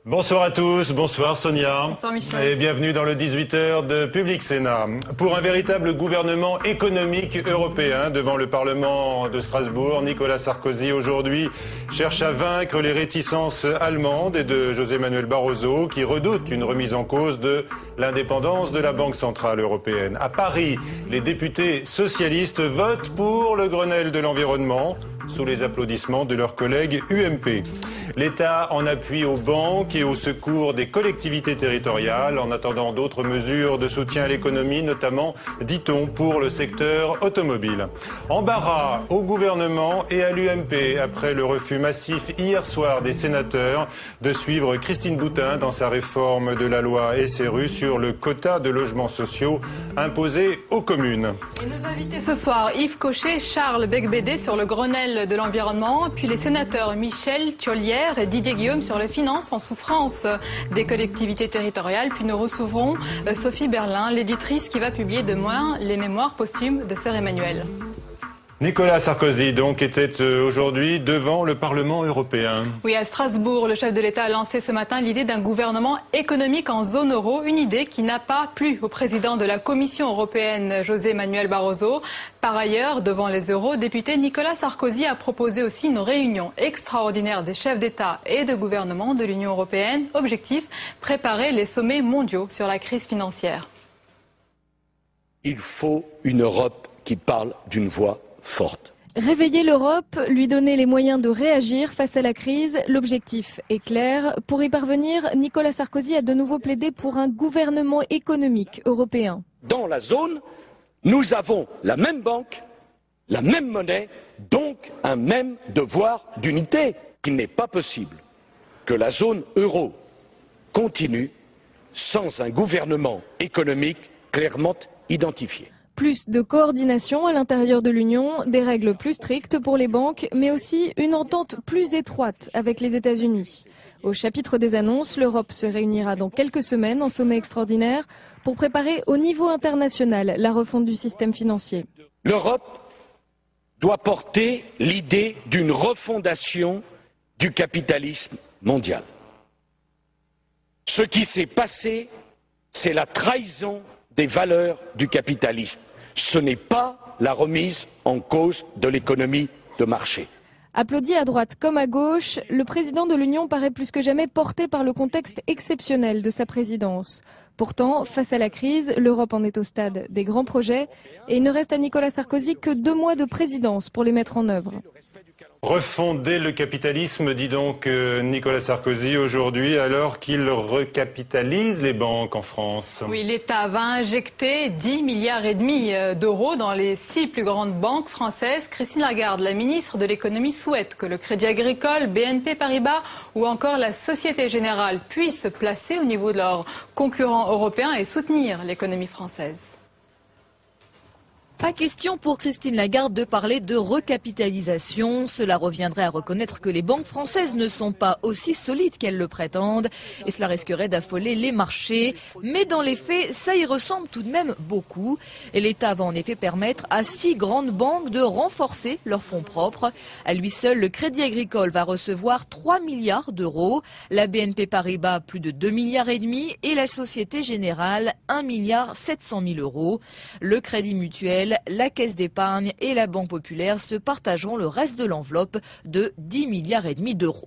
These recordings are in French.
Bonsoir à tous, bonsoir Sonia. Bonsoir Michel. Et bienvenue dans le 18h de Public Sénat. Pour un véritable gouvernement économique européen devant le Parlement de Strasbourg, Nicolas Sarkozy aujourd'hui cherche à vaincre les réticences allemandes et de José Manuel Barroso qui redoutent une remise en cause de l'indépendance de la Banque centrale européenne. À Paris, les députés socialistes votent pour le Grenelle de l'environnement sous les applaudissements de leurs collègues UMP. L'État en appui aux banques et au secours des collectivités territoriales en attendant d'autres mesures de soutien à l'économie, notamment, dit-on, pour le secteur automobile. Embarras au gouvernement et à l'UMP après le refus massif hier soir des sénateurs de suivre Christine Boutin dans sa réforme de la loi SRU sur le quota de logements sociaux imposé aux communes. Et nos invités ce soir, Yves Cochet, Charles Becbédé sur le Grenelle de l'environnement, puis les sénateurs Michel Thiollière et Didier Guillaume sur les finances en souffrance des collectivités territoriales. Puis nous recevrons Sophie Berlin, l'éditrice qui va publier demain les mémoires posthumes de Sœur Emmanuel. Nicolas Sarkozy, donc, était aujourd'hui devant le Parlement européen. Oui, à Strasbourg, le chef de l'État a lancé ce matin l'idée d'un gouvernement économique en zone euro, une idée qui n'a pas plu au président de la Commission européenne, José Manuel Barroso. Par ailleurs, devant les eurodéputés, Nicolas Sarkozy a proposé aussi une réunion extraordinaire des chefs d'État et de gouvernement de l'Union européenne. Objectif, préparer les sommets mondiaux sur la crise financière. Il faut une Europe qui parle d'une voix forte. Réveiller l'Europe, lui donner les moyens de réagir face à la crise, l'objectif est clair. Pour y parvenir, Nicolas Sarkozy a de nouveau plaidé pour un gouvernement économique européen. Dans la zone, nous avons la même banque, la même monnaie, donc un même devoir d'unité. Il n'est pas possible que la zone euro continue sans un gouvernement économique clairement identifié. Plus de coordination à l'intérieur de l'Union, des règles plus strictes pour les banques, mais aussi une entente plus étroite avec les États-Unis. Au chapitre des annonces, l'Europe se réunira dans quelques semaines en sommet extraordinaire pour préparer au niveau international la refonte du système financier. L'Europe doit porter l'idée d'une refondation du capitalisme mondial. Ce qui s'est passé, c'est la trahison des valeurs du capitalisme. Ce n'est pas la remise en cause de l'économie de marché. Applaudi à droite comme à gauche, le président de l'Union paraît plus que jamais porté par le contexte exceptionnel de sa présidence. Pourtant, face à la crise, l'Europe en est au stade des grands projets et il ne reste à Nicolas Sarkozy que 2 mois de présidence pour les mettre en œuvre. Refonder le capitalisme, dit donc Nicolas Sarkozy aujourd'hui, alors qu'il recapitalise les banques en France. Oui, l'État va injecter 10,5 milliards d'euros dans les 6 plus grandes banques françaises. Christine Lagarde, la ministre de l'économie, souhaite que le Crédit Agricole, BNP Paribas ou encore la Société Générale puissent se placer au niveau de leurs concurrents européens et soutenir l'économie française. Pas question pour Christine Lagarde de parler de recapitalisation. Cela reviendrait à reconnaître que les banques françaises ne sont pas aussi solides qu'elles le prétendent. Et cela risquerait d'affoler les marchés. Mais dans les faits, ça y ressemble tout de même beaucoup. Et l'État va en effet permettre à 6 grandes banques de renforcer leurs fonds propres. À lui seul, le Crédit Agricole va recevoir 3 milliards d'euros. La BNP Paribas, plus de 2,5 milliards. Et la Société Générale, 1,7 milliard euros. Le Crédit Mutuel, la Caisse d'épargne et la Banque populaire se partageront le reste de l'enveloppe de 10,5 milliards d'euros.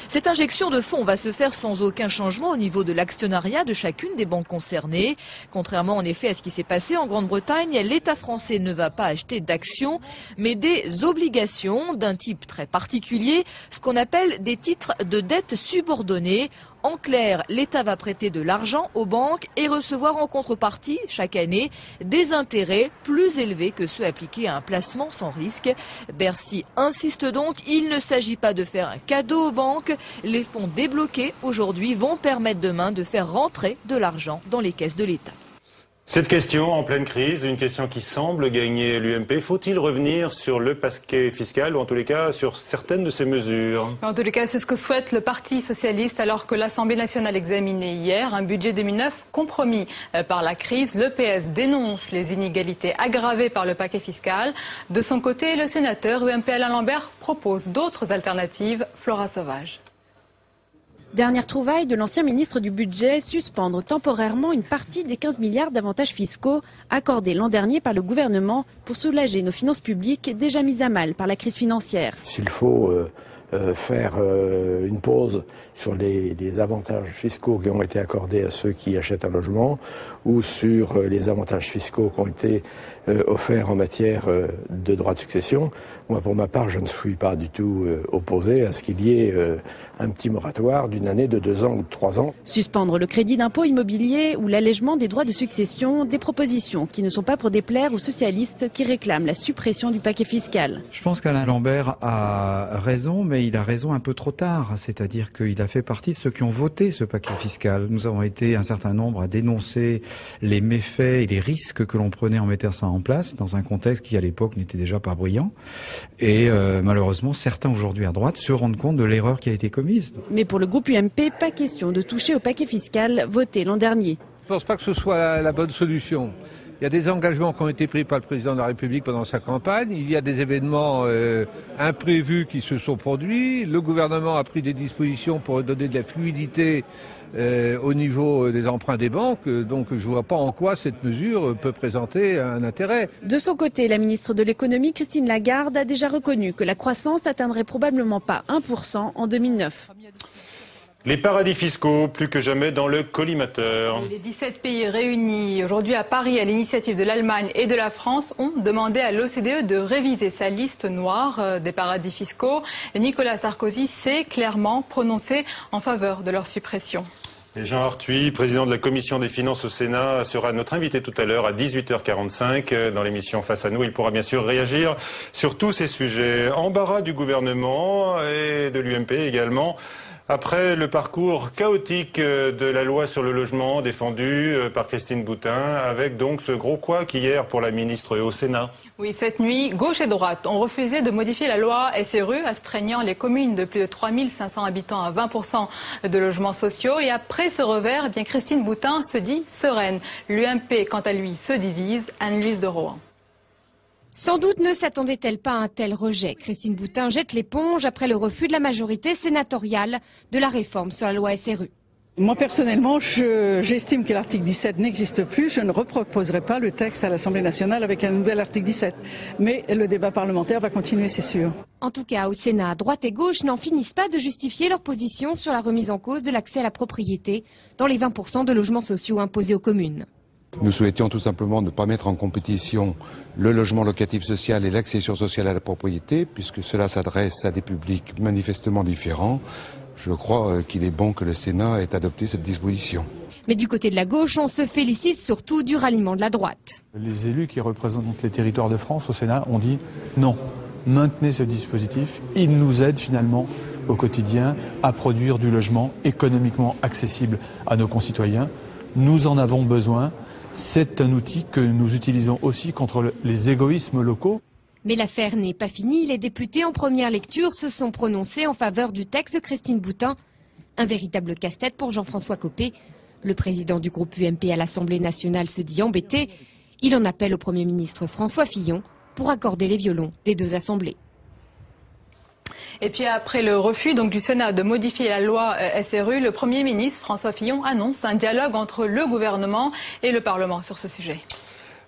Cette injection de fonds va se faire sans aucun changement au niveau de l'actionnariat de chacune des banques concernées. Contrairement en effet à ce qui s'est passé en Grande-Bretagne, l'État français ne va pas acheter d'actions, mais des obligations d'un type très particulier, ce qu'on appelle des titres de dette subordonnée. En clair, l'État va prêter de l'argent aux banques et recevoir en contrepartie, chaque année, des intérêts plus élevés que ceux appliqués à un placement sans risque. Bercy insiste donc, il ne s'agit pas de faire un cadeau aux banques. Les fonds débloqués aujourd'hui vont permettre demain de faire rentrer de l'argent dans les caisses de l'État. Cette question en pleine crise, une question qui semble gagner l'UMP. Faut-il revenir sur le paquet fiscal ou en tous les cas sur certaines de ces mesures? En tous les cas, c'est ce que souhaite le Parti socialiste alors que l'Assemblée nationale examinait hier un budget 2009 compromis par la crise. Le PS dénonce les inégalités aggravées par le paquet fiscal. De son côté, le sénateur UMP Alain Lambert propose d'autres alternatives. Flora Sauvage. Dernière trouvaille de l'ancien ministre du Budget, suspendre temporairement une partie des 15 milliards d'avantages fiscaux accordés l'an dernier par le gouvernement pour soulager nos finances publiques déjà mises à mal par la crise financière. S'il faut faire une pause sur les avantages fiscaux qui ont été accordés à ceux qui achètent un logement ou sur les avantages fiscaux qui ont été offerts en matière de droit de succession, moi pour ma part je ne suis pas du tout opposé à ce qu'il y ait un petit moratoire d'une année, de 2 ans ou de 3 ans. Suspendre le crédit d'impôt immobilier ou l'allègement des droits de succession, des propositions qui ne sont pas pour déplaire aux socialistes qui réclament la suppression du paquet fiscal. Je pense qu'Alain Lambert a raison, mais il a raison un peu trop tard. C'est-à-dire qu'il a fait partie de ceux qui ont voté ce paquet fiscal. Nous avons été un certain nombre à dénoncer les méfaits et les risques que l'on prenait en mettant ça en place dans un contexte qui à l'époque n'était déjà pas brillant. Et malheureusement, certains aujourd'hui à droite se rendent compte de l'erreur qui a été commise. Mais pour le groupe UMP, pas question de toucher au paquet fiscal voté l'an dernier. Je ne pense pas que ce soit la bonne solution. Il y a des engagements qui ont été pris par le président de la République pendant sa campagne. Il y a des événements imprévus qui se sont produits. Le gouvernement a pris des dispositions pour donner de la fluidité au niveau des emprunts des banques. Donc je ne vois pas en quoi cette mesure peut présenter un intérêt. De son côté, la ministre de l'économie, Christine Lagarde, a déjà reconnu que la croissance n'atteindrait probablement pas 1% en 2009. Les paradis fiscaux, plus que jamais dans le collimateur. Les 17 pays réunis aujourd'hui à Paris à l'initiative de l'Allemagne et de la France ont demandé à l'OCDE de réviser sa liste noire des paradis fiscaux. Et Nicolas Sarkozy s'est clairement prononcé en faveur de leur suppression. Et Jean Arthuis, président de la Commission des finances au Sénat, sera notre invité tout à l'heure à 18h45 dans l'émission Face à nous. Il pourra bien sûr réagir sur tous ces sujets. Embarras du gouvernement et de l'UMP également. Après le parcours chaotique de la loi sur le logement défendue par Christine Boutin, avec donc ce gros couac hier pour la ministre au Sénat. Oui, cette nuit, gauche et droite ont refusé de modifier la loi SRU, astreignant les communes de plus de 3500 habitants à 20% de logements sociaux. Et après ce revers, eh bien, Christine Boutin se dit sereine. L'UMP, quant à lui, se divise. Anne-Louise de Rohan. Sans doute ne s'attendait-elle pas à un tel rejet. Christine Boutin jette l'éponge après le refus de la majorité sénatoriale de la réforme sur la loi SRU. Moi personnellement, j'estime que l'article 17 n'existe plus. Je ne reproposerai pas le texte à l'Assemblée nationale avec un nouvel article 17. Mais le débat parlementaire va continuer, c'est sûr. En tout cas, au Sénat, droite et gauche n'en finissent pas de justifier leur position sur la remise en cause de l'accès à la propriété dans les 20% de logements sociaux imposés aux communes. Nous souhaitions tout simplement ne pas mettre en compétition le logement locatif social et l'accession sociale à la propriété, puisque cela s'adresse à des publics manifestement différents. Je crois qu'il est bon que le Sénat ait adopté cette disposition. Mais du côté de la gauche, on se félicite surtout du ralliement de la droite. Les élus qui représentent les territoires de France au Sénat ont dit non, maintenez ce dispositif, il nous aide finalement au quotidien à produire du logement économiquement accessible à nos concitoyens. Nous en avons besoin. C'est un outil que nous utilisons aussi contre les égoïsmes locaux. Mais l'affaire n'est pas finie. Les députés en première lecture se sont prononcés en faveur du texte de Christine Boutin. Un véritable casse-tête pour Jean-François Copé. Le président du groupe UMP à l'Assemblée nationale se dit embêté. Il en appelle au Premier ministre François Fillon pour accorder les violons des deux assemblées. Et puis après le refus donc du Sénat de modifier la loi SRU, le Premier ministre François Fillon annonce un dialogue entre le gouvernement et le Parlement sur ce sujet.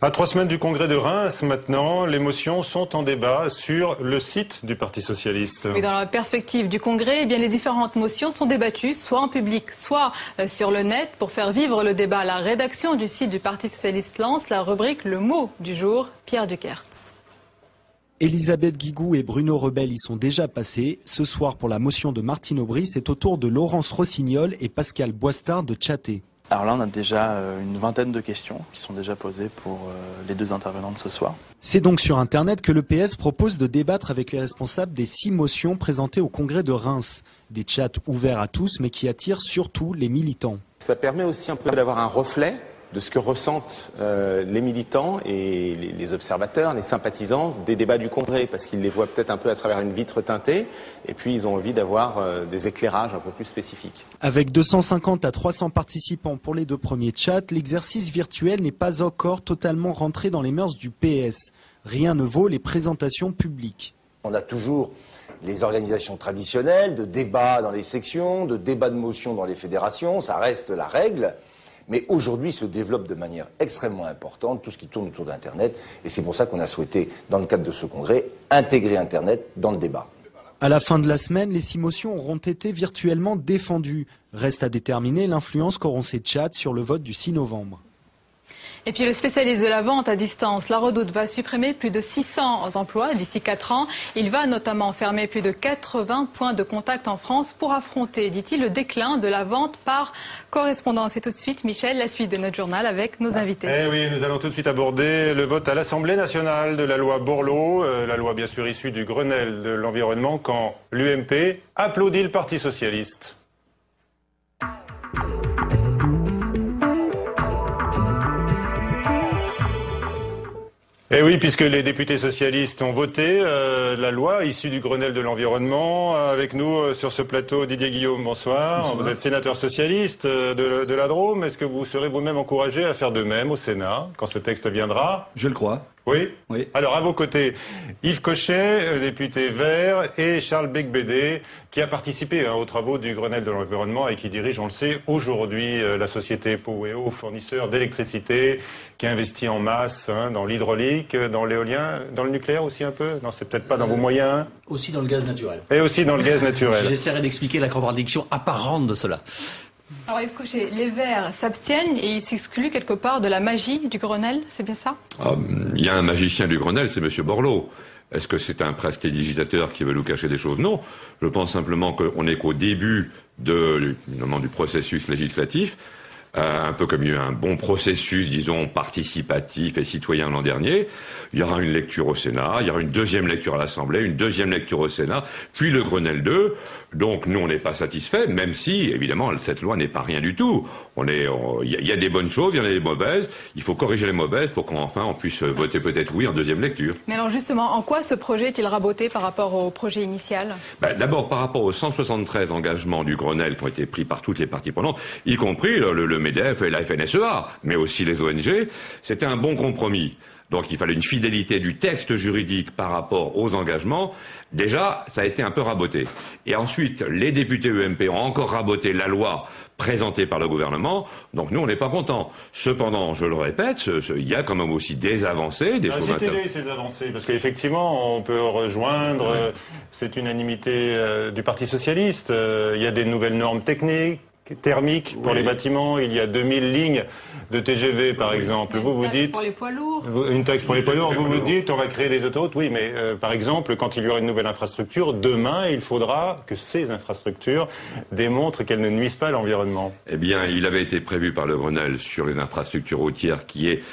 À 3 semaines du congrès de Reims, maintenant, les motions sont en débat sur le site du Parti socialiste. Oui, dans la perspective du congrès, eh bien, les différentes motions sont débattues, soit en public, soit sur le net. Pour faire vivre le débat, la rédaction du site du Parti socialiste lance la rubrique Le mot du jour, Pierre Duquertz. Elisabeth Guigou et Bruno Rebel y sont déjà passés. Ce soir, pour la motion de Martine Aubry, c'est au tour de Laurence Rossignol et Pascal Boistard de chatter. Alors là, on a déjà une vingtaine de questions qui sont déjà posées pour les deux intervenantes ce soir. C'est donc sur Internet que le PS propose de débattre avec les responsables des 6 motions présentées au congrès de Reims. Des chats ouverts à tous, mais qui attirent surtout les militants. Ça permet aussi un peu d'avoir un reflet de ce que ressentent les militants et les observateurs, les sympathisants des débats du Congrès, parce qu'ils les voient peut-être un peu à travers une vitre teintée, et puis ils ont envie d'avoir des éclairages un peu plus spécifiques. Avec 250 à 300 participants pour les 2 premiers chats, l'exercice virtuel n'est pas encore totalement rentré dans les mœurs du PS. Rien ne vaut les présentations publiques. On a toujours les organisations traditionnelles, de débats dans les sections, de débats de motions dans les fédérations, ça reste la règle. Mais aujourd'hui se développe de manière extrêmement importante tout ce qui tourne autour d'Internet. Et c'est pour ça qu'on a souhaité, dans le cadre de ce congrès, intégrer Internet dans le débat. À la fin de la semaine, les 6 motions auront été virtuellement défendues. Reste à déterminer l'influence qu'auront ces chats sur le vote du 6 novembre. Et puis le spécialiste de la vente à distance, La Redoute, va supprimer plus de 600 emplois d'ici 4 ans. Il va notamment fermer plus de 80 points de contact en France pour affronter, dit-il, le déclin de la vente par correspondance. Et tout de suite, Michel, la suite de notre journal avec nos invités. Eh oui, nous allons tout de suite aborder le vote à l'Assemblée nationale de la loi Borloo, la loi bien sûr issue du Grenelle de l'environnement, quand l'UMP applaudit le Parti socialiste. Eh oui, puisque les députés socialistes ont voté la loi issue du Grenelle de l'environnement. Avec nous sur ce plateau, Didier Guillaume, bonsoir. Bonsoir. Vous êtes sénateur socialiste de la Drôme. Est-ce que vous serez vous-même encouragé à faire de même au Sénat quand ce texte viendra? Je le crois. Oui. Oui. Alors à vos côtés, Yves Cochet, député Vert, et Charles Becbédé, qui a participé aux travaux du Grenelle de l'environnement et qui dirige, on le sait, aujourd'hui la société Poweo, fournisseur d'électricité, qui investit en masse dans l'hydraulique, dans l'éolien, dans le nucléaire aussi un peu. Non, c'est peut-être pas dans vos moyens. Aussi dans le gaz naturel. Et aussi dans le gaz naturel. J'essaierai d'expliquer la contradiction apparente de cela. Alors Yves Cochet, les Verts s'abstiennent et ils s'excluent quelque part de la magie du Grenelle, c'est bien ça? Il y a un magicien du Grenelle, c'est M. Borloo. Est-ce que c'est un prestidigitateur qui veut nous cacher des choses? Non. Je pense simplement qu'on n'est qu'au début du processus législatif. Un peu comme il y a eu un bon processus, disons, participatif et citoyen l'an dernier. Il y aura une lecture au Sénat, il y aura une deuxième lecture à l'Assemblée, une deuxième lecture au Sénat, puis le Grenelle 2. Donc nous, on n'est pas satisfaits, même si, évidemment, cette loi n'est pas rien du tout. Il y a des bonnes choses, il y en a des mauvaises. Il faut corriger les mauvaises pour qu'enfin on puisse voter peut-être oui en deuxième lecture. Mais alors justement, en quoi ce projet est-il raboté par rapport au projet initial? D'abord, par rapport aux 173 engagements du Grenelle qui ont été pris par toutes les parties prenantes, y compris le MEDEF et la FNSEA, mais aussi les ONG, c'était un bon compromis. Donc il fallait une fidélité du texte juridique par rapport aux engagements. Déjà, ça a été un peu raboté. Et ensuite, les députés UMP ont encore raboté la loi présentée par le gouvernement. Donc nous, on n'est pas contents. Cependant, je le répète, il y a quand même aussi des avancées, des choses intéressantes. Ces avancées, parce qu'effectivement, on peut rejoindre cette unanimité du Parti socialiste. Il y a des nouvelles normes techniques, thermique pour les bâtiments, il y a 2000 lignes de TGV par exemple. Vous dites pour les poids lourds. Une taxe pour les poids lourds, vous dites on va créer des autoroutes, oui, mais par exemple quand il y aura une nouvelle infrastructure, demain il faudra que ces infrastructures démontrent qu'elles ne nuisent pas à l'environnement. Eh bien, il avait été prévu par le Grenelle sur les infrastructures routières qui est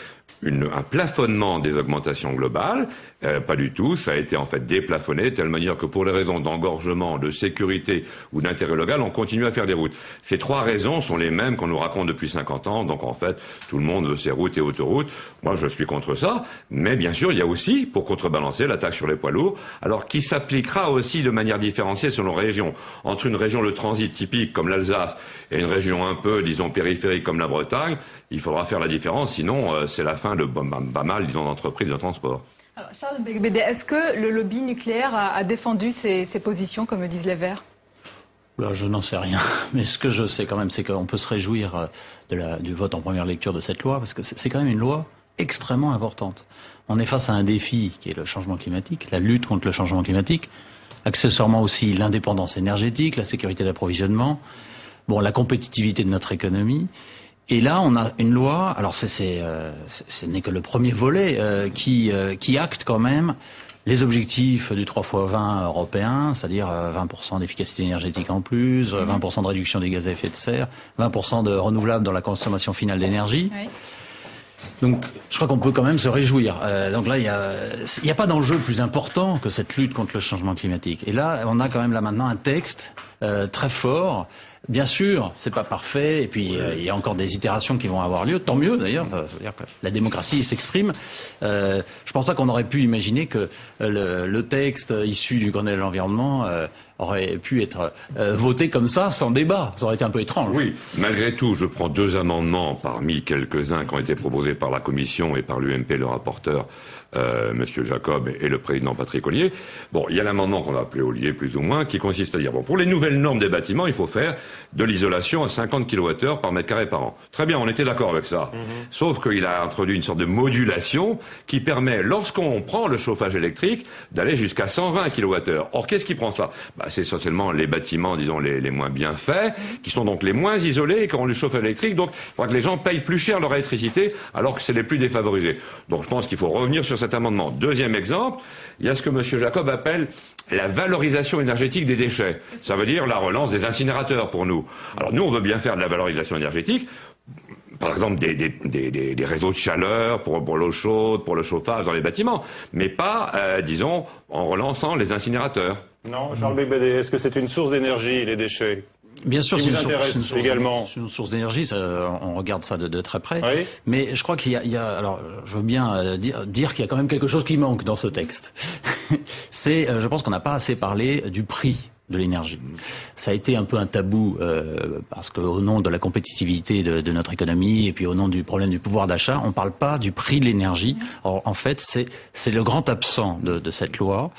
un plafonnement des augmentations globales, pas du tout, ça a été en fait déplafonné, de telle manière que pour les raisons d'engorgement, de sécurité ou d'intérêt local, on continue à faire des routes. Ces 3 raisons sont les mêmes qu'on nous raconte depuis 50 ans, donc en fait, tout le monde veut ces routes et autoroutes. Moi, je suis contre ça, mais bien sûr, il y a aussi, pour contrebalancer, la taxe sur les poids lourds, alors qui s'appliquera aussi de manière différenciée selon région. Entre une région de transit typique comme l'Alsace et une région un peu, disons, périphérique comme la Bretagne, il faudra faire la différence, sinon c'est la fin de pas mal, disons, d'entreprises de transport. Alors, Charles Becbédé, est-ce que le lobby nucléaire a défendu ses positions, comme disent les Verts? Là, je n'en sais rien. Mais ce que je sais quand même, c'est qu'on peut se réjouir du vote en première lecture de cette loi, parce que c'est quand même une loi extrêmement importante. On est face à un défi qui est le changement climatique, la lutte contre le changement climatique, accessoirement aussi l'indépendance énergétique, la sécurité d'approvisionnement, la compétitivité de notre économie. Et là, on a une loi. Alors, ce n'est que le premier volet qui acte quand même les objectifs du 3x20 européen, c'est-à-dire 20% d'efficacité énergétique en plus, 20% de réduction des gaz à effet de serre, 20% de renouvelables dans la consommation finale d'énergie. Oui. Donc, je crois qu'on peut quand même se réjouir. Donc là, il y a pas d'enjeu plus important que cette lutte contre le changement climatique. Et là, on a quand même là maintenant un texte très fort Bien sûr, c'est pas parfait, et puis il y a encore des itérations qui vont avoir lieu, tant mieux d'ailleurs, ça veut dire que la démocratie s'exprime. Je pense pas qu'on aurait pu imaginer que le texte issu du Grenelle de l'environnement aurait pu être voté comme ça, sans débat. Ça aurait été un peu étrange. Oui, malgré tout, je prends 2 amendements parmi quelques-uns qui ont été proposés par la Commission et par l'UMP, le rapporteur, Monsieur Jacob et le président Patrick Ollier. Bon, il y a l'amendement qu'on a appelé Ollier, plus ou moins, qui consiste à dire, bon, pour les nouvelles normes des bâtiments, il faut faire de l'isolation à 50 kWh par mètre carré par an. Très bien, on était d'accord avec ça. Sauf qu'il a introduit une sorte de modulation qui permet, lorsqu'on prend le chauffage électrique, d'aller jusqu'à 120 kWh. Or, qu'est-ce qui prend ça? C'est essentiellement les bâtiments, disons, les moins bien faits, qui sont donc les moins isolés et qui ont le chauffage électrique. Donc, il faudra que les gens payent plus cher leur électricité, alors que c'est les plus défavorisés. Donc, je pense qu'il faut revenir sur cet amendement. Deuxième exemple, il y a ce que M. Jacob appelle la valorisation énergétique des déchets. Ça veut dire la relance des incinérateurs pour nous. Alors, nous, on veut bien faire de la valorisation énergétique. Par exemple, des réseaux de chaleur pour l'eau chaude, pour le chauffage dans les bâtiments, mais pas, disons, en relançant les incinérateurs. Non, Charles Becbédé, est-ce que c'est une source d'énergie, les déchets? Bien sûr, c'est une source d'énergie, on regarde ça de très près. Oui. Mais je crois qu'il y a, alors, je veux bien dire qu'il y a quand même quelque chose qui manque dans ce texte. Je pense qu'on n'a pas assez parlé du prix de l'énergie. Ça a été un peu un tabou parce qu'au nom de la compétitivité de notre économie et puis au nom du problème du pouvoir d'achat, on ne parle pas du prix de l'énergie. Or, en fait, c'est le grand absent de cette loi.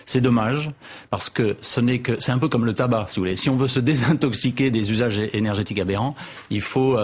C'est dommage parce que c'est un peu comme le tabac, si vous voulez. Si on veut se désintoxiquer des usages énergétiques aberrants, il faut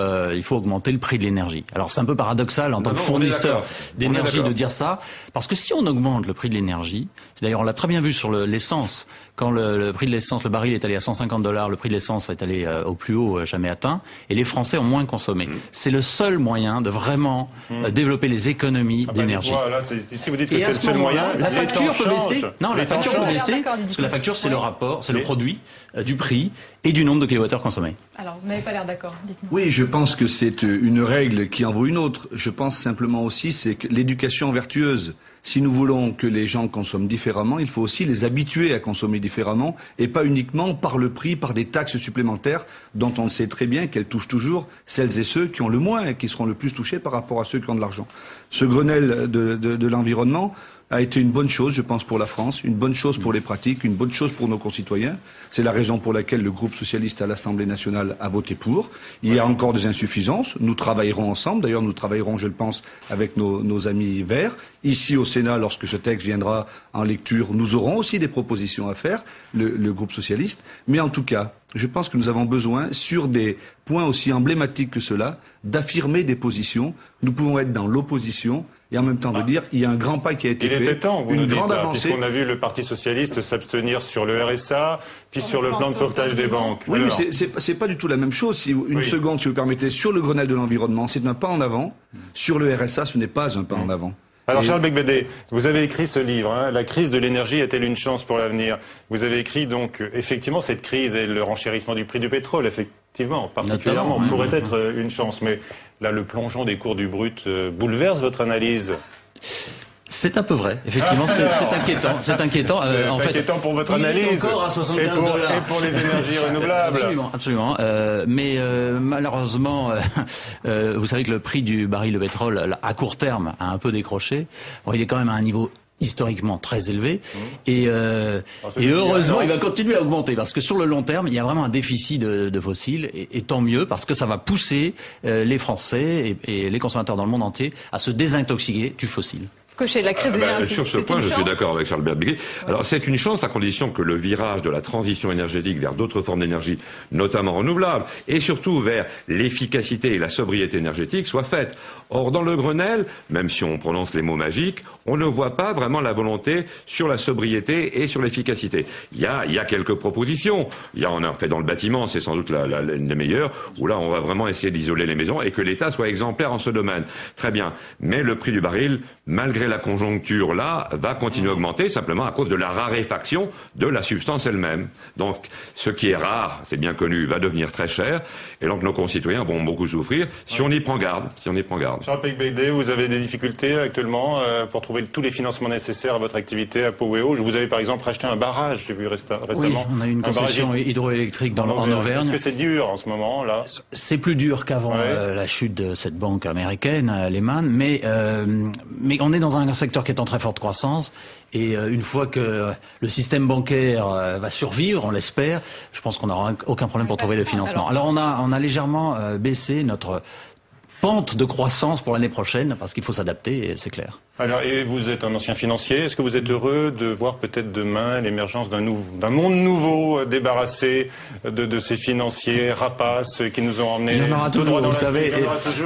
augmenter le prix de l'énergie. Alors c'est un peu paradoxal en tant que fournisseur d'énergie de dire ça, parce que si on augmente le prix de l'énergie, d'ailleurs on l'a très bien vu sur l'essence. Quand le prix de l'essence, le baril est allé à $150, le prix de l'essence est allé au plus haut jamais atteint, et les Français ont moins consommé. C'est le seul moyen de vraiment développer les économies d'énergie. Voilà, si vous dites que c'est le seul moyen, la facture peut baisser. Non, la facture peut baisser parce que la facture c'est le rapport, c'est le produit du prix et du nombre de kilowattheures consommés. Alors, vous n'avez pas l'air d'accord, dites-moi. Oui, je pense que c'est une règle qui en vaut une autre. Je pense simplement aussi, c'est que l'éducation vertueuse. Si nous voulons que les gens consomment différemment, il faut aussi les habituer à consommer différemment et pas uniquement par le prix, par des taxes supplémentaires dont on sait très bien qu'elles touchent toujours celles et ceux qui ont le moins et qui seront le plus touchés par rapport à ceux qui ont de l'argent. Ce Grenelle de l'environnement a été une bonne chose, je pense, pour la France, une bonne chose pour les pratiques, une bonne chose pour nos concitoyens. C'est la raison pour laquelle le groupe socialiste à l'Assemblée nationale a voté pour. Il y a encore des insuffisances. Nous travaillerons ensemble. D'ailleurs, nous travaillerons, je le pense, avec nos amis verts. Ici, au Sénat, lorsque ce texte viendra en lecture, nous aurons aussi des propositions à faire, le groupe socialiste. Mais en tout cas, je pense que nous avons besoin, sur des points aussi emblématiques que cela, d'affirmer des positions. Nous pouvons être dans l'opposition et en même temps de dire il y a un grand pas qui a été fait, il était temps, vous une nous dites, grande avancée. Puisqu'on a vu le Parti socialiste s'abstenir sur le RSA, puis sur le plan de sauvetage des banques. Oui, alors, mais c'est pas du tout la même chose. Seconde, si vous permettez, sur le Grenelle de l'environnement, c'est un pas en avant. Sur le RSA, ce n'est pas un pas en avant. Alors Charles Becbédé, vous avez écrit ce livre, hein, La crise de l'énergie est-elle une chance pour l'avenir? Vous avez écrit donc, effectivement, cette crise et le renchérissement du prix du pétrole, effectivement, particulièrement, pourrait être une chance. Mais là, le plongeon des cours du brut bouleverse votre analyse? C'est un peu vrai, effectivement, c'est inquiétant. C'est inquiétant. En fait, inquiétant pour votre analyse encore à $75 et pour les énergies renouvelables. Absolument. Mais malheureusement, vous savez que le prix du baril de pétrole à court terme a un peu décroché. Bon, il est quand même à un niveau historiquement très élevé et heureusement il va continuer à augmenter parce que sur le long terme il y a vraiment un déficit de fossiles et tant mieux parce que ça va pousser les Français et les consommateurs dans le monde entier à se désintoxiquer du fossile. Cocher, la crise d'énergie. Sur ce point, je suis d'accord avec Charles Becbédé. Alors, c'est une chance à condition que le virage de la transition énergétique vers d'autres formes d'énergie, notamment renouvelables, et surtout vers l'efficacité et la sobriété énergétique, soit faite. Or, dans le Grenelle, même si on prononce les mots magiques, on ne voit pas vraiment la volonté sur la sobriété et sur l'efficacité. Il y a quelques propositions. On a fait dans le bâtiment, c'est sans doute l'une des meilleures, où là, on va vraiment essayer d'isoler les maisons et que l'État soit exemplaire en ce domaine. Très bien. Mais le prix du baril, malgré la conjoncture là va continuer à augmenter simplement à cause de la raréfaction de la substance elle-même. Donc ce qui est rare, c'est bien connu, va devenir très cher et donc nos concitoyens vont beaucoup souffrir si on y prend garde. Jean-Pierre Bédé, vous avez des difficultés actuellement pour trouver tous les financements nécessaires à votre activité à Poweo. Vous avez par exemple racheté un barrage, j'ai vu récemment. Oui, on a eu une concession hydroélectrique en Auvergne. Est-ce que c'est dur en ce moment là? C'est plus dur qu'avant la chute de cette banque américaine, Lehman, mais on est dans un secteur qui est en très forte croissance et une fois que le système bancaire va survivre, on l'espère, je pense qu'on n'aura aucun problème pour trouver le financement. Alors on a légèrement baissé notre pente de croissance pour l'année prochaine parce qu'il faut s'adapter, c'est clair. Alors, et vous êtes un ancien financier, est-ce que vous êtes heureux de voir peut-être demain l'émergence d'un monde nouveau, débarrassé de ces financiers rapaces qui nous ont emmenés il y en aura toujours, droit dans vous savez,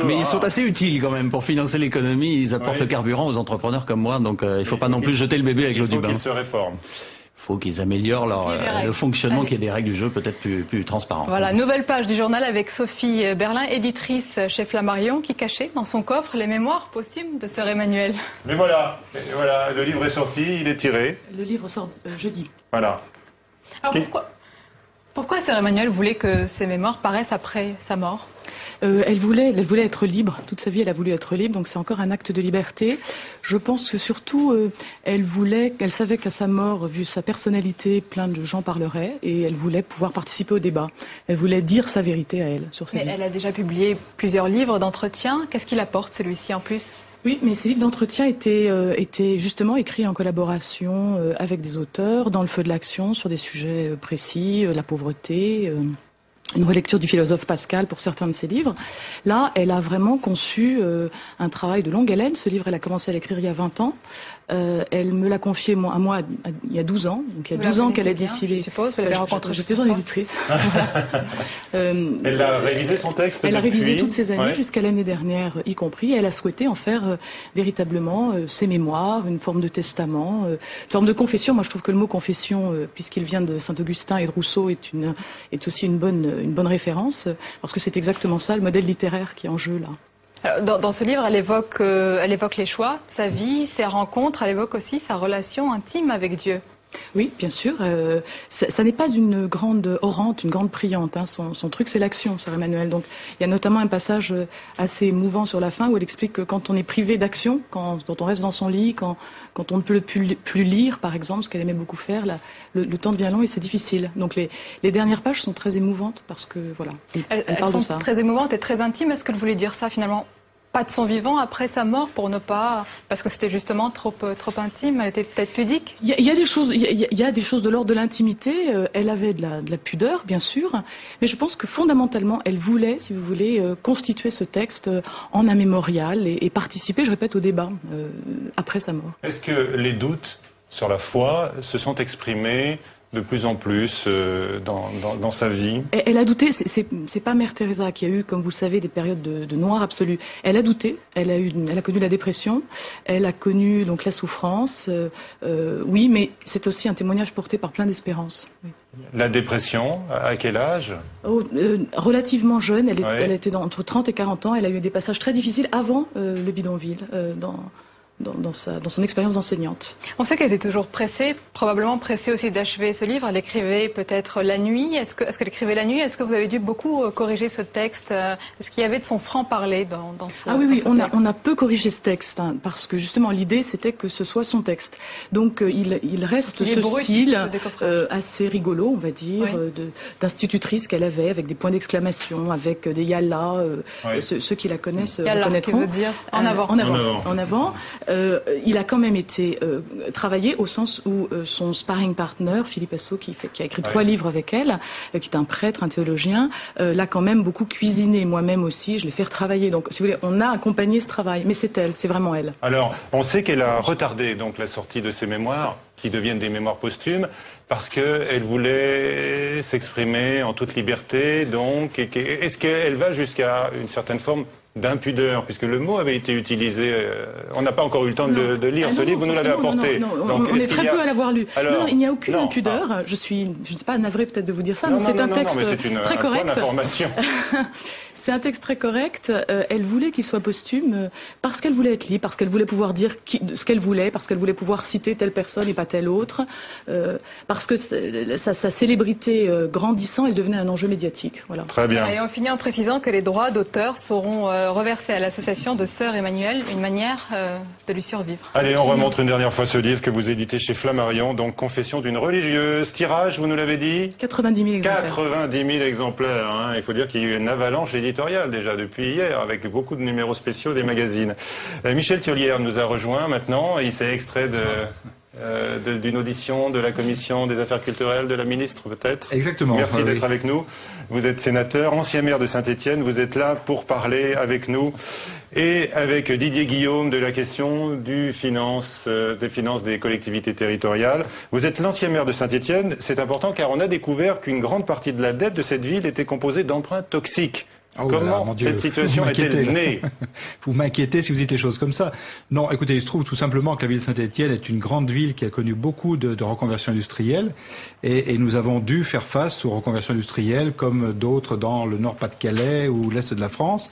mais ils sont Ah. assez utiles quand même pour financer l'économie, ils apportent le carburant aux entrepreneurs comme moi, donc il faut pas non plus jeter le bébé avec l'eau du bain. Il faut qu'ils se réforment. Il faut qu'ils améliorent le fonctionnement, qu'il y ait des règles du jeu peut-être plus transparentes. Voilà, nouvelle page du journal avec Sophie Berlin, éditrice chez Flammarion, qui cachait dans son coffre les mémoires posthumes de Sœur Emmanuel. Mais voilà, le livre est sorti, il est tiré. Le livre sort jeudi. Voilà. Alors pourquoi Sœur Emmanuel voulait que ses mémoires paraissent après sa mort? Elle voulait être libre. Toute sa vie, elle a voulu être libre. Donc c'est encore un acte de liberté. Je pense que surtout, elle savait qu'à sa mort, vu sa personnalité, plein de gens parleraient, et elle voulait pouvoir participer au débat. Elle voulait dire sa vérité à elle sur sa vie. Elle a déjà publié plusieurs livres d'entretien. Qu'est-ce qu'il apporte celui-ci en plus? Oui, mais ces livres d'entretien étaient justement écrits en collaboration avec des auteurs, dans le feu de l'action, sur des sujets précis, la pauvreté. Une relecture du philosophe Pascal pour certains de ses livres. Là, elle a vraiment conçu un travail de longue haleine. Ce livre, elle a commencé à l'écrire il y a 20 ans. Elle me l'a confié à moi il y a 12 ans. Donc il y a 12 ans qu'elle a décidé. Je suppose, vous l'avez rencontré. J'étais son éditrice. Elle a révisé son texte Elle a depuis... révisé toutes ces années, jusqu'à l'année dernière y compris. Elle a souhaité en faire véritablement ses mémoires, une forme de testament, une forme de confession. Moi, je trouve que le mot confession, puisqu'il vient de Saint-Augustin et de Rousseau, est aussi une bonne référence, parce que c'est exactement ça, le modèle littéraire qui est en jeu là. Alors, dans ce livre, elle évoque les choix de sa vie, ses rencontres, elle évoque aussi sa relation intime avec Dieu. Oui, bien sûr. Ça n'est pas une grande orante, une grande priante. Hein. Son truc, c'est l'action, Sœur Emmanuel. Donc, il y a notamment un passage assez émouvant sur la fin où elle explique que quand on est privé d'action, quand on reste dans son lit, quand on ne peut plus lire, par exemple, ce qu'elle aimait beaucoup faire, le temps devient long et c'est difficile. Donc, les dernières pages sont très émouvantes parce que, voilà, Elles parle sont de ça. très émouvantes et très intimes. Est-ce qu'elle voulait dire ça, finalement, pas de son vivant, après sa mort, pour ne pas... Parce que c'était justement trop intime, elle était peut-être pudique. Il y a des choses, il y a des choses de l'ordre de l'intimité. Elle avait de la pudeur, bien sûr, mais je pense que fondamentalement, elle voulait, si vous voulez, constituer ce texte en un mémorial et participer, je répète, au débat après sa mort. Est-ce que les doutes sur la foi se sont exprimés de plus en plus dans sa vie? Elle a douté, c'est pas Mère Teresa qui a eu, comme vous le savez, des périodes de noir absolu. Elle a douté, elle a connu la dépression, elle a connu donc la souffrance, oui, mais c'est aussi un témoignage porté par plein d'espérance. Oui. La dépression, à quel âge? Relativement jeune, elle était entre 30 et 40 ans, elle a eu des passages très difficiles avant le bidonville, dans son expérience d'enseignante. On sait qu'elle était toujours pressée, probablement pressée aussi d'achever ce livre. Elle écrivait peut-être la nuit. Est-ce qu'elle écrivait la nuit? Est-ce que vous avez dû beaucoup corriger ce texte? Est-ce qu'il y avait de son franc-parler dans ce Ah oui, texte? on a peu corrigé ce texte, hein, parce que justement l'idée c'était que ce soit son texte. Donc il reste ce style assez rigolo, on va dire, d'institutrice qu'elle avait, avec des points d'exclamation, avec des yallah. Ceux qui la connaissent reconnaîtront. Qui veut dire en avant. En avant. Il a quand même été travaillé au sens où son sparring partner, Philippe Assot, qui a écrit 3 livres avec elle, qui est un prêtre, un théologien, l'a quand même beaucoup cuisiné. Moi-même aussi, je l'ai fait retravailler. Donc, si vous voulez, on a accompagné ce travail. Mais c'est elle, c'est vraiment elle. Alors, on sait qu'elle a retardé donc la sortie de ses mémoires, qui deviennent des mémoires posthumes, parce qu'elle voulait s'exprimer en toute liberté. Donc, est-ce qu'elle va jusqu'à une certaine forme d'impudeur, puisque le mot avait été utilisé. On n'a pas encore eu le temps de lire ce livre, vous nous l'avez apporté. Donc, on est très peu à l'avoir lu. Alors, non, il n'y a aucune impudeur. Je ne suis pas navrée peut-être de vous dire ça, mais c'est un texte très correct. C'est un texte très correct. Elle voulait qu'il soit posthume parce qu'elle voulait être libre, parce qu'elle voulait pouvoir dire ce qu'elle voulait, parce qu'elle voulait pouvoir citer telle personne et pas telle autre, parce que sa célébrité grandissant, elle devenait un enjeu médiatique. Voilà. Très bien. Et on finit en précisant que les droits d'auteur seront reversés à l'association de Sœurs Emmanuel, une manière de lui survivre. Allez, on remontre une dernière fois ce livre que vous éditez chez Flammarion, donc Confession d'une religieuse. Tirage, vous nous l'avez dit ? 90 000 exemplaires. 90 000 exemplaires. Hein. Il faut dire qu'il y a eu une avalanche éditoriale déjà depuis hier, avec beaucoup de numéros spéciaux des magazines. Michel Thiollière nous a rejoint maintenant. Il s'est extrait d'une audition de la commission des affaires culturelles de la ministre, peut-être. Exactement. Merci d'être avec nous. Vous êtes sénateur, ancien maire de Saint-Étienne. Vous êtes là pour parler avec nous et avec Didier Guillaume de la question des finances des collectivités territoriales. Vous êtes l'ancien maire de Saint-Étienne. C'est important car on a découvert qu'une grande partie de la dette de cette ville était composée d'emprunts toxiques. Oh Comment là, cette situation est-elle née? Vous m'inquiétez si vous dites les choses comme ça. Non, écoutez, il se trouve tout simplement que la ville de Saint-Étienne est une grande ville qui a connu beaucoup de reconversions industrielles et nous avons dû faire face aux reconversions industrielles comme d'autres dans le Nord-Pas-de-Calais ou l'Est de la France.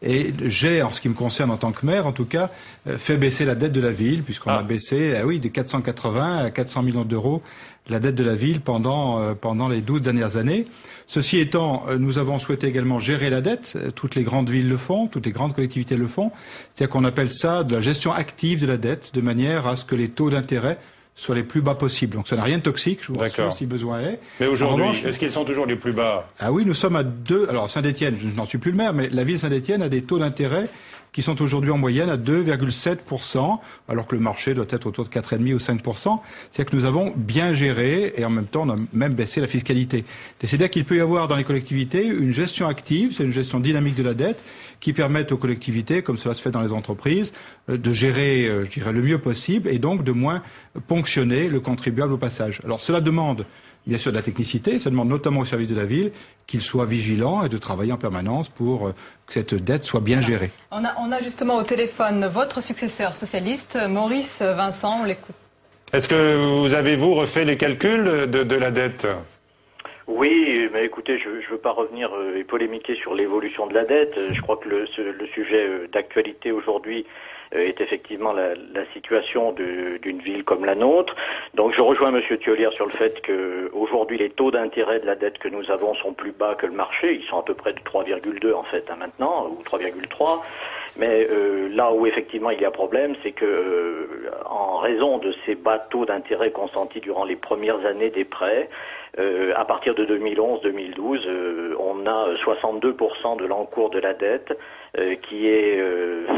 Et j'ai, en ce qui me concerne en tant que maire, en tout cas, fait baisser la dette de la ville, puisqu'on a baissé, de 480 à 400 millions d'euros la dette de la ville pendant les 12 dernières années. Ceci étant, nous avons souhaité également gérer la dette. Toutes les grandes villes le font, toutes les grandes collectivités le font. C'est-à-dire qu'on appelle ça de la gestion active de la dette, de manière à ce que les taux d'intérêt soient les plus bas possibles. Donc ça n'a rien de toxique, je vous rassure, si besoin est. Mais aujourd'hui, est-ce qu'ils sont toujours les plus bas? Ah oui, nous sommes à 2... Alors Saint-Étienne, je n'en suis plus le maire, mais la ville de Saint-Étienne a des taux d'intérêt qui sont aujourd'hui en moyenne à 2,7%, alors que le marché doit être autour de 4,5 ou 5%. C'est-à-dire que nous avons bien géré et en même temps on a même baissé la fiscalité. C'est-à-dire qu'il peut y avoir dans les collectivités une gestion active, c'est une gestion dynamique de la dette qui permet aux collectivités, comme cela se fait dans les entreprises, de gérer, je dirais, le mieux possible et donc de moins ponctionner le contribuable au passage. Alors cela demande bien sûr de la technicité, ça demande notamment au service de la ville qu'il soit vigilant et de travailler en permanence pour que cette dette soit bien gérée. On a justement au téléphone votre successeur socialiste, Maurice Vincent, on l'écoute. Est-ce que vous avez-vous refait les calculs de la dette ? Oui, mais écoutez, je ne veux pas revenir et polémiquer sur l'évolution de la dette. Je crois que le sujet d'actualité aujourd'hui est effectivement la situation d'une ville comme la nôtre. Donc je rejoins Monsieur Thiollière sur le fait que aujourd'hui les taux d'intérêt de la dette que nous avons sont plus bas que le marché. Ils sont à peu près de 3,2 en fait maintenant, ou 3,3. Mais là où effectivement il y a problème, c'est que en raison de ces bas taux d'intérêt consentis durant les premières années des prêts, à partir de 2011-2012, on a 62% de l'encours de la dette qui est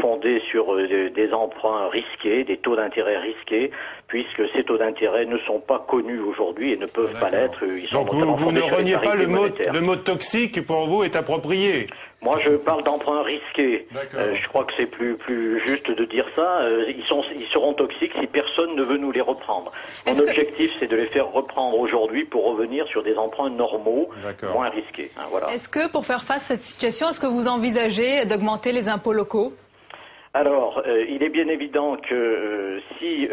fondé sur des emprunts risqués, des taux d'intérêt risqués, puisque ces taux d'intérêt ne sont pas connus aujourd'hui et ne peuvent pas l'être. Donc vous ne reniez pas le mot toxique, pour vous, est approprié? Moi, je parle d'emprunts risqués. Je crois que c'est plus juste de dire ça. Ils seront toxiques si personne ne veut nous les reprendre. Mon objectif, c'est de les faire reprendre aujourd'hui pour revenir sur des emprunts normaux, moins risqués. Hein, voilà. Est-ce que, pour faire face à cette situation, est-ce que vous envisagez d'augmenter les impôts locaux ? Alors, il est bien évident que si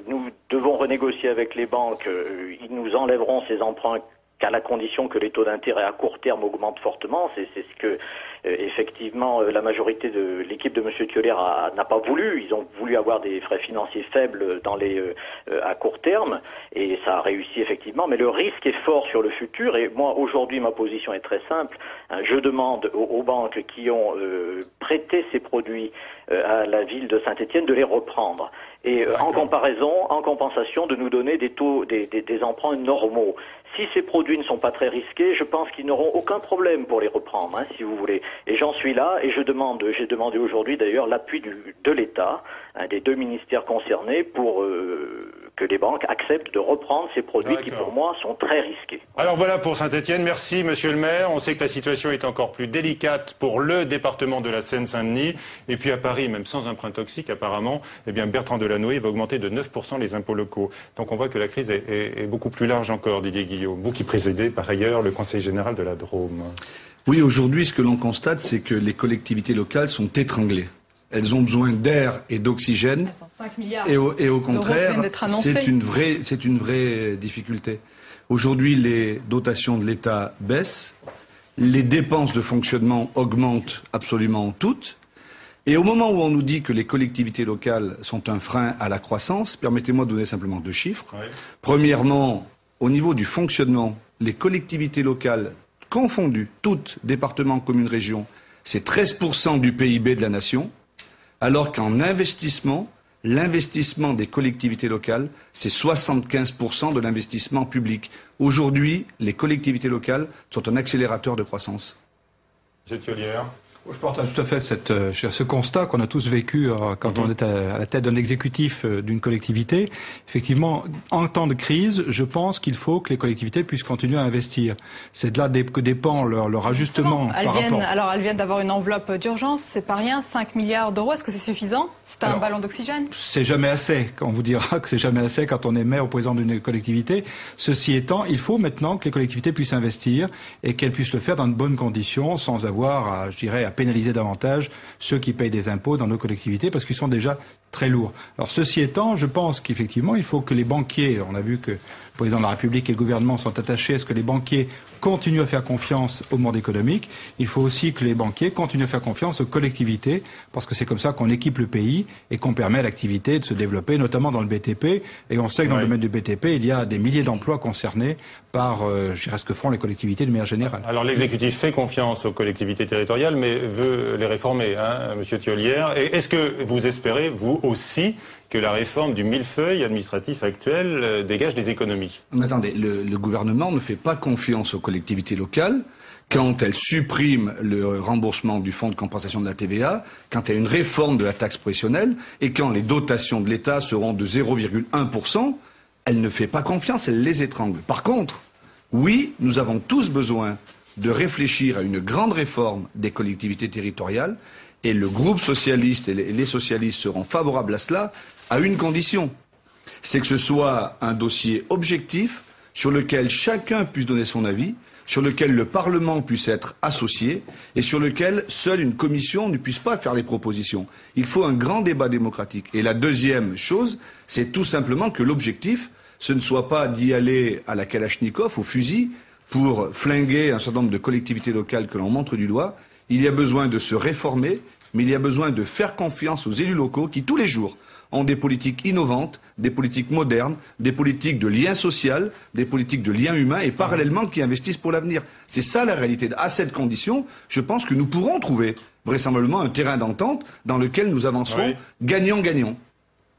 nous devons renégocier avec les banques, ils nous enlèveront ces emprunts qu'à la condition que les taux d'intérêt à court terme augmentent fortement. C'est ce que effectivement la majorité de l'équipe de M. Thiollière n'a pas voulu. Ils ont voulu avoir des frais financiers faibles à court terme et ça a réussi effectivement. Mais le risque est fort sur le futur et moi aujourd'hui ma position est très simple. Je demande aux banques qui ont prêté ces produits à la ville de Saint-Étienne de les reprendre. Et en compensation, de nous donner des taux, des emprunts normaux. Si ces produits ne sont pas très risqués, je pense qu'ils n'auront aucun problème pour les reprendre, hein, si vous voulez. Et j'en suis là, et j'ai demandé aujourd'hui d'ailleurs l'appui de l'État, des deux ministères concernés, pour que les banques acceptent de reprendre ces produits qui, pour moi, sont très risqués. Alors voilà pour Saint-Étienne. Merci, Monsieur le maire. On sait que la situation est encore plus délicate pour le département de la Seine-Saint-Denis. Et puis à Paris, même sans emprunt toxique, apparemment, eh bien Bertrand Delanoë va augmenter de 9% les impôts locaux. Donc on voit que la crise est beaucoup plus large encore, Didier Guillaume. Vous qui présidez par ailleurs le Conseil général de la Drôme. Oui, aujourd'hui, ce que l'on constate, c'est que les collectivités locales sont étranglées. Elles ont besoin d'air et d'oxygène. 5 milliards et au contraire, c'est une vraie difficulté. Aujourd'hui, les dotations de l'État baissent. les dépenses de fonctionnement augmentent absolument toutes. Et au moment où on nous dit que les collectivités locales sont un frein à la croissance, permettez-moi de donner simplement 2 chiffres. Oui. Premièrement, au niveau du fonctionnement, les collectivités locales confondues, toutes, départements, communes, régions, c'est 13% du PIB de la nation, alors qu'en investissement, l'investissement des collectivités locales, c'est 75% de l'investissement public. Aujourd'hui, les collectivités locales sont un accélérateur de croissance. Monsieur Thiollière. Je partage tout à fait ce constat qu'on a tous vécu quand on est à la tête d'un exécutif d'une collectivité. Effectivement, en temps de crise, je pense qu'il faut que les collectivités puissent continuer à investir. C'est de là que dépend leur ajustement par rapport. Alors, elles viennent d'avoir une enveloppe d'urgence, c'est pas rien, 5 milliards d'euros. Est-ce que c'est suffisant? C'est un ballon d'oxygène? C'est jamais assez. On vous dira que c'est jamais assez quand on est maire ou président d'une collectivité. Ceci étant, il faut maintenant que les collectivités puissent investir et qu'elles puissent le faire dans de bonnes conditions, sans avoir, à pénaliser davantage ceux qui payent des impôts dans nos collectivités parce qu'ils sont déjà très lourds. Alors ceci étant, je pense qu'effectivement, il faut que les banquiers, on a vu que le président de la République et le gouvernement sont attachés à ce que les banquiers continuent à faire confiance au monde économique. Il faut aussi que les banquiers continuent à faire confiance aux collectivités parce que c'est comme ça qu'on équipe le pays et qu'on permet à l'activité de se développer, notamment dans le BTP. Et on sait que dans le domaine du BTP, il y a des milliers d'emplois concernés par ce que font les collectivités de manière générale. Alors l'exécutif fait confiance aux collectivités territoriales, mais veut les réformer, Monsieur Thiollière. Et est-ce que vous espérez, vous aussi, que la réforme du millefeuille administratif actuel dégage des économies? Mais attendez, le gouvernement ne fait pas confiance aux collectivités locales quand elles suppriment le remboursement du fonds de compensation de la TVA, quand il y a une réforme de la taxe professionnelle et quand les dotations de l'État seront de 0,1%, elle ne fait pas confiance, elle les étrangle. Par contre, oui, nous avons tous besoin de réfléchir à une grande réforme des collectivités territoriales et le groupe socialiste et les socialistes seront favorables à cela à une condition, c'est que ce soit un dossier objectif sur lequel chacun puisse donner son avis, sur lequel le Parlement puisse être associé et sur lequel seule une commission ne puisse pas faire les propositions. Il faut un grand débat démocratique. Et la deuxième chose, c'est tout simplement que l'objectif, ce ne soit pas d'y aller à la Kalachnikov, au fusil, pour flinguer un certain nombre de collectivités locales que l'on montre du doigt. Il y a besoin de se réformer, mais il y a besoin de faire confiance aux élus locaux qui, tous les jours, ont des politiques innovantes, des politiques modernes, des politiques de lien social, des politiques de lien humain et parallèlement qui investissent pour l'avenir. C'est ça la réalité. À cette condition, je pense que nous pourrons trouver vraisemblablement un terrain d'entente dans lequel nous avancerons gagnant-gagnant.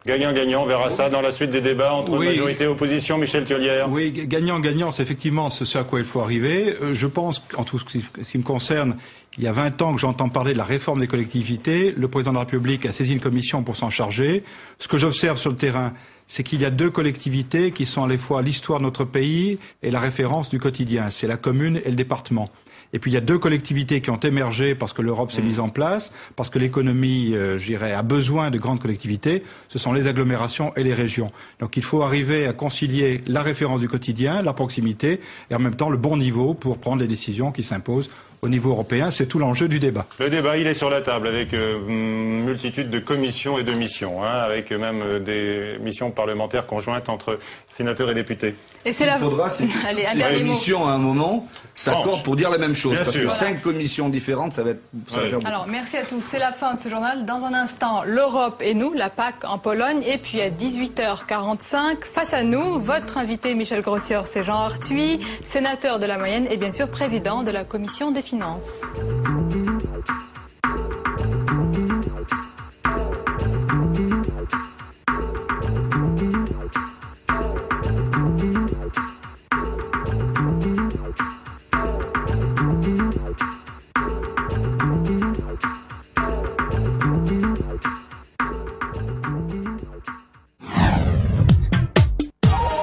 Gagnant-gagnant, on verra ça dans la suite des débats entre majorité et opposition. Michel Thiollière. Oui, gagnant-gagnant, c'est effectivement ce à quoi il faut arriver. Je pense, en tout ce qui me concerne, il y a 20 ans que j'entends parler de la réforme des collectivités. Le président de la République a saisi une commission pour s'en charger. Ce que j'observe sur le terrain, c'est qu'il y a 2 collectivités qui sont à la fois l'histoire de notre pays et la référence du quotidien. C'est la commune et le département. Et puis il y a 2 collectivités qui ont émergé parce que l'Europe s'est mise en place, parce que l'économie, a besoin de grandes collectivités. Ce sont les agglomérations et les régions. Donc il faut arriver à concilier la référence du quotidien, la proximité et en même temps le bon niveau pour prendre les décisions qui s'imposent au niveau européen. C'est tout l'enjeu du débat. Le débat, il est sur la table avec une multitude de commissions et de missions, avec même des missions parlementaires conjointes entre sénateurs et députés. Et c'est Il faudra, si les missions à un moment s'accordent pour dire la même chose. Parce que 5 commissions différentes, ça va faire beaucoup. Alors, merci à tous. C'est la fin de ce journal. Dans un instant, l'Europe et nous, la PAC en Pologne. Et puis à 18h45, face à nous, votre invité Michel Grossière, c'est Jean Arthuis, sénateur de la Mayenne et bien sûr président de la Commission des Finances.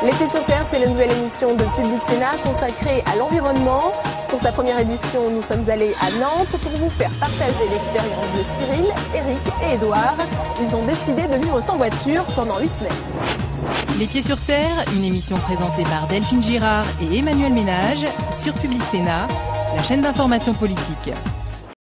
Les Pieds sur Terre, c'est la nouvelle émission de Public Sénat consacrée à l'environnement. Pour sa première édition, nous sommes allés à Nantes pour vous faire partager l'expérience de Cyril, Eric et Édouard. Ils ont décidé de vivre sans voiture pendant 8 semaines. Les Pieds sur Terre, une émission présentée par Delphine Girard et Emmanuel Ménage sur Public Sénat, la chaîne d'information politique.